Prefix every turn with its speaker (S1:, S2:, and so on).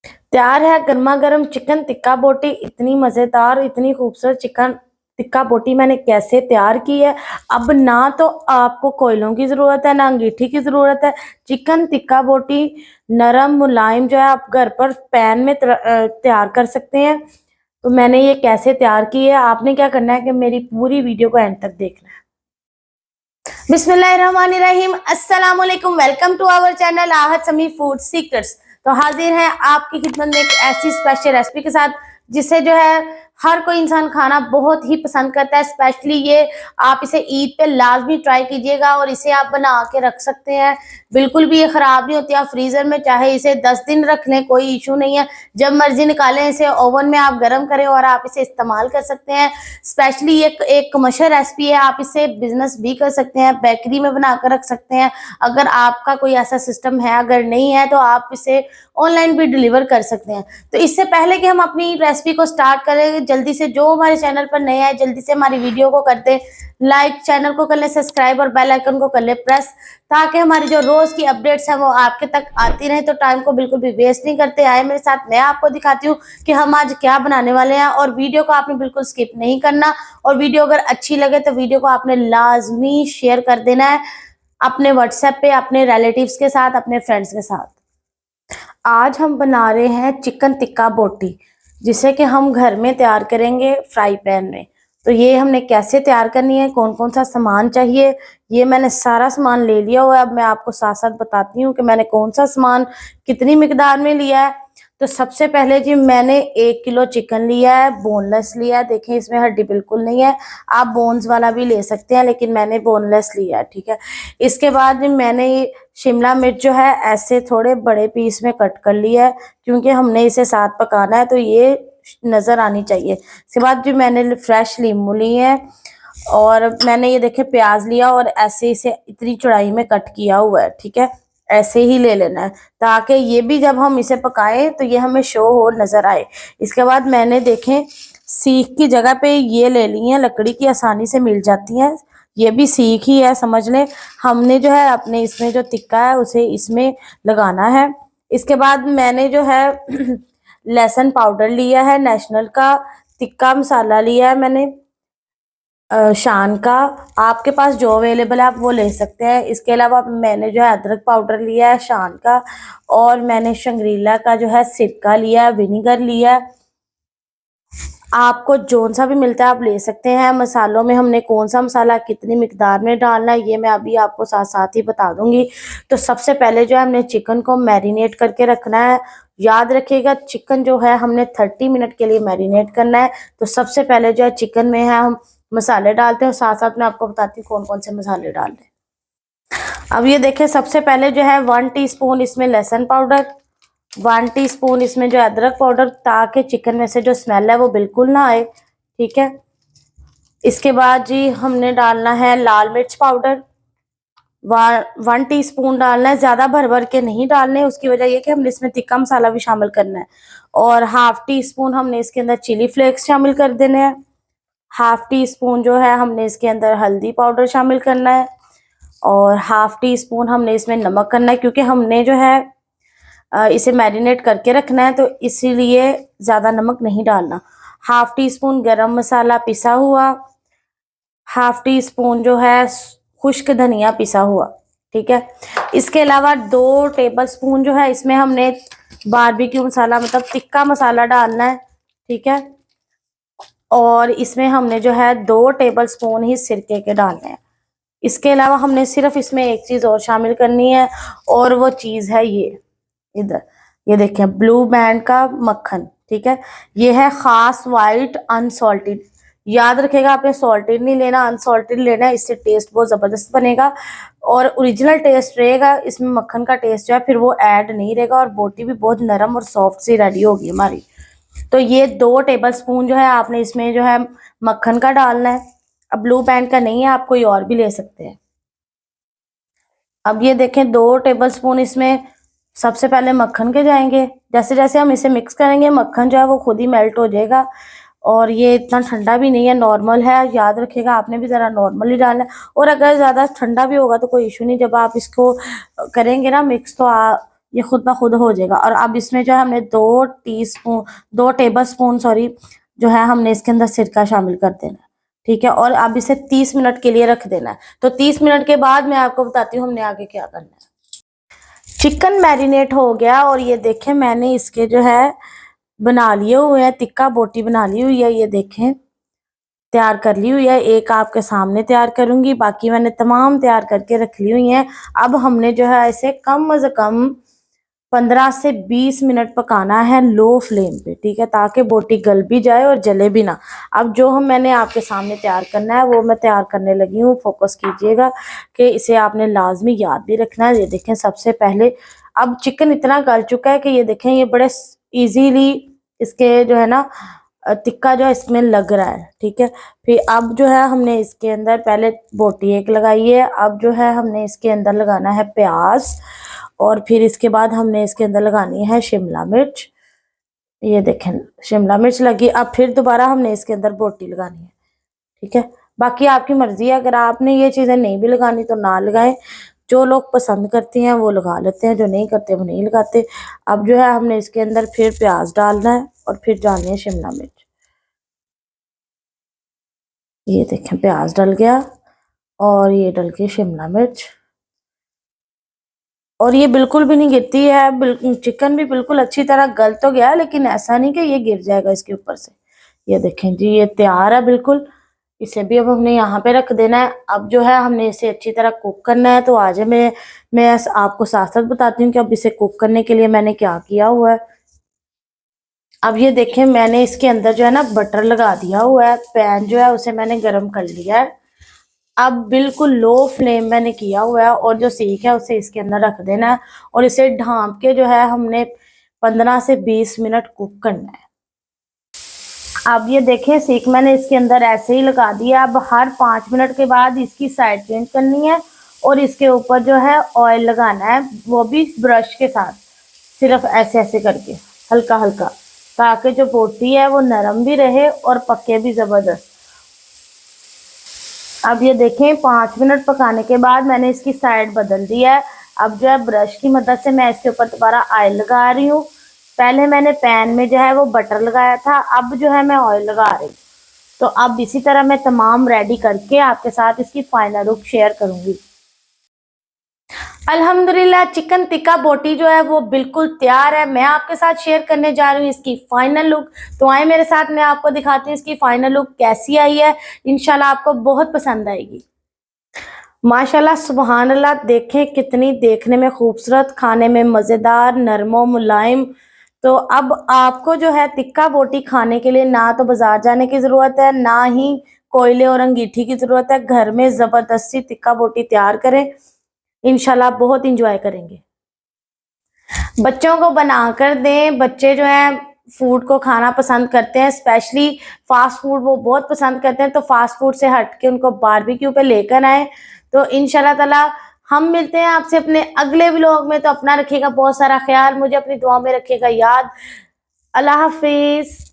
S1: तैयार है गर्मा गर्म चिकन टिक्का बोटी। इतनी मजेदार, इतनी खूबसूरत चिकन टिक्का बोटी मैंने कैसे तैयार की है। अब ना तो आपको कोयलों की जरूरत है, ना अंगीठी की जरूरत है। चिकन टिक्का बोटी नरम मुलायम जो है आप घर पर पैन में तैयार कर सकते हैं। तो मैंने ये कैसे तैयार की है, आपने क्या करना है कि मेरी पूरी वीडियो को एंड तक देखना है। बिस्मिल्लाहिर्रहमानिर्रहीम, अस्सलाम वालेकुम, वेलकम टू आवर चैनल आहत समी फूड सीक्रेट्स। तो हाजिर है आपकी खिदमत में एक ऐसी स्पेशल रेसिपी के साथ जिसे जो है हर कोई इंसान खाना बहुत ही पसंद करता है। स्पेशली ये आप इसे ईद पे लाजमी ट्राई कीजिएगा और इसे आप बना के रख सकते हैं। बिल्कुल भी ये खराब नहीं होती। आप फ्रीजर में चाहे इसे 10 दिन रख लें, कोई इशू नहीं है। जब मर्जी निकालें, इसे ओवन में आप गर्म करें और आप इसे इस्तेमाल कर सकते हैं। स्पेशली एक कमर्शियल रेसिपी है, आप इसे बिजनेस भी कर सकते हैं, बेकरी में बनाकर रख सकते हैं। अगर आपका कोई ऐसा सिस्टम है, अगर नहीं है तो आप इसे ऑनलाइन भी डिलीवर कर सकते हैं। तो इससे पहले कि हम अपनी रेसिपी को स्टार्ट करें, जल्दी से जो हमारे चैनल पर नए हैं जल्दी से हमारी वीडियो को कर दें लाइक, चैनल को कर ले सब्सक्राइब और बेल आइकन को कर ले प्रेस, ताकि हमारी जो रोज की अपडेट्स हैं वो आपके तक आती रहे। तो टाइम को बिल्कुल भी वेस्ट नहीं करते, आए मेरे साथ, मैं आपको दिखाती हूँ कि हम आज क्या बनाने वाले हैं। और वीडियो को आपने बिल्कुल स्किप नहीं करना, और वीडियो अगर अच्छी लगे तो वीडियो को आपने लाजमी शेयर कर देना है अपने व्हाट्सएप पे, अपने रिलेटिव्स के साथ, अपने फ्रेंड्स के साथ। आज हम बना रहे हैं चिकन टिक्का बोटी, जिसे कि हम घर में तैयार करेंगे फ्राई पैन में। तो ये हमने कैसे तैयार करनी है, कौन कौन सा सामान चाहिए, ये मैंने सारा सामान ले लिया हुआ है। अब मैं आपको साथ साथ बताती हूँ कि मैंने कौन सा सामान कितनी मिकदार में लिया है। तो सबसे पहले जी मैंने 1 किलो चिकन लिया है, बोनलेस लिया है। देखें इसमें हड्डी बिल्कुल नहीं है, आप बोन्स वाला भी ले सकते हैं, लेकिन मैंने बोनलेस लिया है, ठीक है। इसके बाद मैंने शिमला मिर्च जो है ऐसे थोड़े बड़े पीस में कट कर लिया है, क्योंकि हमने इसे साथ पकाना है तो ये नजर आनी चाहिए। इसके बाद भी मैंने फ्रेश नींबू लिए है, और मैंने ये देखे प्याज लिया और ऐसे इसे इतनी चौड़ाई में कट किया हुआ है, ठीक है। ऐसे ही ले लेना है ताकि ये भी जब हम इसे पकाएं तो ये हमें शो हो, नजर आए। इसके बाद मैंने देखें सीख की जगह पे ये ले ली है, लकड़ी की आसानी से मिल जाती है। ये भी सीख ही है, समझ लें। हमने जो है अपने इसमें जो टिक्का है उसे इसमें लगाना है। इसके बाद मैंने जो है लहसुन पाउडर लिया है नेशनल का, टिक्का मसाला लिया है मैंने शान का, आपके पास जो अवेलेबल है आप वो ले सकते हैं। इसके अलावा मैंने जो है अदरक पाउडर लिया है शान का, और मैंने शंग्रीला का जो है सिरका लिया है, विनीगर लिया है। आपको जोन सा भी मिलता है आप ले सकते हैं। मसालों में हमने कौन सा मसाला कितनी मिकदार में डालना है ये मैं अभी आपको साथ साथ ही बता दूंगी। तो सबसे पहले जो है हमने चिकन को मैरिनेट करके रखना है। याद रखिएगा चिकन जो है हमने 30 मिनट के लिए मैरिनेट करना है। तो सबसे पहले जो है चिकन में है हम मसाले डालते हैं, और साथ साथ मैं आपको बताती हूँ कौन कौन से मसाले डालने हैं। अब ये देखें, सबसे पहले जो है 1 टीस्पून इसमें लहसुन पाउडर, 1 टीस्पून इसमें जो अदरक पाउडर, ताकि चिकन में से जो स्मेल है वो बिल्कुल ना आए, ठीक है। इसके बाद जी हमने डालना है लाल मिर्च पाउडर, 1 टीस्पून डालना है। ज्यादा भर भर के नहीं डालने, उसकी वजह ये कि हमने इसमें तिक्का मसाला भी शामिल करना है। और ½ टीस्पून हमने इसके अंदर चिली फ्लेक्स शामिल कर देने हैं। ½ टीस्पून जो है हमने इसके अंदर हल्दी पाउडर शामिल करना है, और ½ टीस्पून हमने इसमें नमक करना है, क्योंकि हमने जो है इसे मैरिनेट करके रखना है तो इसीलिए ज़्यादा नमक नहीं डालना। ½ टीस्पून गरम मसाला पिसा हुआ, ½ टीस्पून जो है खुश्क धनिया पिसा हुआ, ठीक है। इसके अलावा 2 टेबलस्पून जो है इसमें हमने बारबेक्यू मसाला मतलब टिक्का मसाला डालना है, ठीक है। और इसमें हमने जो है 2 टेबलस्पून ही सिरके के डालने हैं। इसके अलावा हमने सिर्फ इसमें एक चीज़ और शामिल करनी है, और वो चीज़ है ये इधर, ये देखें ब्लू बैंड का मक्खन, ठीक है। ये है खास वाइट अनसॉल्टेड। याद रखेगा आपने सॉल्टेड नहीं लेना, अनसॉल्टेड लेना है, इससे टेस्ट बहुत ज़बरदस्त बनेगा और ओरिजिनल टेस्ट रहेगा। इसमें मक्खन का टेस्ट जो है फिर वो ऐड नहीं रहेगा, और बोटी भी बहुत नरम और सॉफ्ट सी रेडी होगी हमारी। तो ये 2 टेबलस्पून जो है आपने इसमें जो है मक्खन का डालना है। अब ब्लू बैंड का नहीं है, आप कोई और भी ले सकते हैं। अब ये देखें 2 टेबलस्पून इसमें सबसे पहले मक्खन के जाएंगे। जैसे जैसे हम इसे मिक्स करेंगे मक्खन जो है वो खुद ही मेल्ट हो जाएगा, और ये इतना ठंडा भी नहीं है, नॉर्मल है। याद रखिएगा आपने भी ज़रा नॉर्मल ही डालना है, और अगर ज़्यादा ठंडा भी होगा तो कोई इशू नहीं। जब आप इसको करेंगे ना मिक्स तो ये खुद ब खुद हो जाएगा। और अब इसमें जो है हमने 2 टेबल स्पून जो है हमने इसके अंदर सिरका शामिल कर देना, ठीक है। और अब इसे 30 मिनट के लिए रख देना है। तो 30 मिनट के बाद मैं आपको बताती हूँ हमने आगे क्या करना है। चिकन मैरिनेट हो गया और ये देखें मैंने इसके जो है बना लिए हुए हैं, टिक्का बोटी बना ली हुई है, ये देखें तैयार कर ली हुई है। एक आपके सामने तैयार करूंगी, बाकी मैंने तमाम तैयार करके रख ली हुई हैं। अब हमने जो है इसे कम से कम 15 से 20 मिनट पकाना है लो फ्लेम पे, ठीक है, ताकि बोटी गल भी जाए और जले भी ना। अब जो मैंने आपके सामने तैयार करना है वो मैं तैयार करने लगी हूँ। फोकस कीजिएगा कि इसे आपने लाजमी याद भी रखना है। ये देखें सबसे पहले अब चिकन इतना गल चुका है कि ये देखें ये बड़े इजीली इसके जो है ना टिक्का जो है इसमें लग रहा है, ठीक है। फिर अब जो है हमने इसके अंदर पहले बोटी एक लगाई है, अब जो है हमने इसके अंदर लगाना है प्याज और फिर इसके बाद हमने इसके अंदर लगानी है शिमला मिर्च। ये देखें शिमला मिर्च लगी। अब फिर दोबारा हमने इसके अंदर बोटी लगानी है, ठीक है। बाकी आपकी मर्जी है, अगर आपने ये चीज़ें नहीं भी लगानी तो ना लगाएं। जो लोग पसंद करते हैं वो लगा लेते हैं, जो नहीं करते वो नहीं लगाते। अब जो है हमने इसके अंदर फिर प्याज डालना है और फिर डालनी है शिमला मिर्च। ये देखें प्याज डल गया और ये डल गई शिमला मिर्च और ये बिल्कुल भी नहीं गिरती है। चिकन भी बिल्कुल अच्छी तरह गल तो गया लेकिन ऐसा नहीं कि ये गिर जाएगा इसके ऊपर से। ये देखें जी ये तैयार है बिल्कुल। इसे भी अब हमने यहाँ पे रख देना है। अब जो है हमने इसे अच्छी तरह कुक करना है। तो आज मैं आपको साथ साथ बताती हूँ कि अब इसे कुक करने के लिए मैंने क्या किया हुआ है। अब ये देखें मैंने इसके अंदर जो है ना बटर लगा दिया हुआ है। पैन जो है उसे मैंने गर्म कर लिया है। अब बिल्कुल लो फ्लेम मैंने किया हुआ है और जो सीख है उसे इसके अंदर रख देना है और इसे ढांप के जो है हमने 15 से 20 मिनट कुक करना है। अब ये देखें सीख मैंने इसके अंदर ऐसे ही लगा दिया। अब हर 5 मिनट के बाद इसकी साइड चेंज करनी है और इसके ऊपर जो है ऑयल लगाना है, वो भी ब्रश के साथ, सिर्फ ऐसे ऐसे करके हल्का हल्का, ताकि जो बोटी है वो नरम भी रहे और पके भी जबरदस्त। अब ये देखें 5 मिनट पकाने के बाद मैंने इसकी साइड बदल दी है। अब जो है ब्रश की मदद से मैं इसके ऊपर दोबारा ऑयल लगा रही हूँ। पहले मैंने पैन में जो है वो बटर लगाया था, अब जो है मैं ऑयल लगा रही हूँ। तो अब इसी तरह मैं तमाम रेडी करके आपके साथ इसकी फाइनल लुक शेयर करूंगी। अल्हम्दुलिल्लाह चिकन टिक्का बोटी जो है वो बिल्कुल तैयार है। मैं आपके साथ शेयर करने जा रही हूँ इसकी फाइनल लुक। तो आए मेरे साथ, मैं आपको दिखाती हूँ इसकी फाइनल लुक कैसी आई है। इंशाल्लाह आपको बहुत पसंद आएगी। माशाल्लाह सुबहान अल्लाह, देखें कितनी देखने में खूबसूरत, खाने में मज़ेदार, नरमो मुलायम। तो अब आपको जो है टिक्का बोटी खाने के लिए ना तो बाजार जाने की ज़रूरत है, ना ही कोयले और अंगीठी की ज़रूरत है। घर में ज़बरदस्ती टिक्का बोटी तैयार करें, इंशाल्लाह बहुत इंजॉय करेंगे। बच्चों को बनाकर दें। बच्चे जो है फूड को खाना पसंद करते हैं, स्पेशली फास्ट फूड वो बहुत पसंद करते हैं। तो फास्ट फूड से हट के उनको बारबेक्यू पे लेकर आए। तो इंशाल्लाह ताला हम मिलते हैं आपसे अपने अगले व्लॉग में। तो अपना रखिएगा बहुत सारा ख्याल, मुझे अपनी दुआ में रखिएगा याद। अल्लाह हाफिज।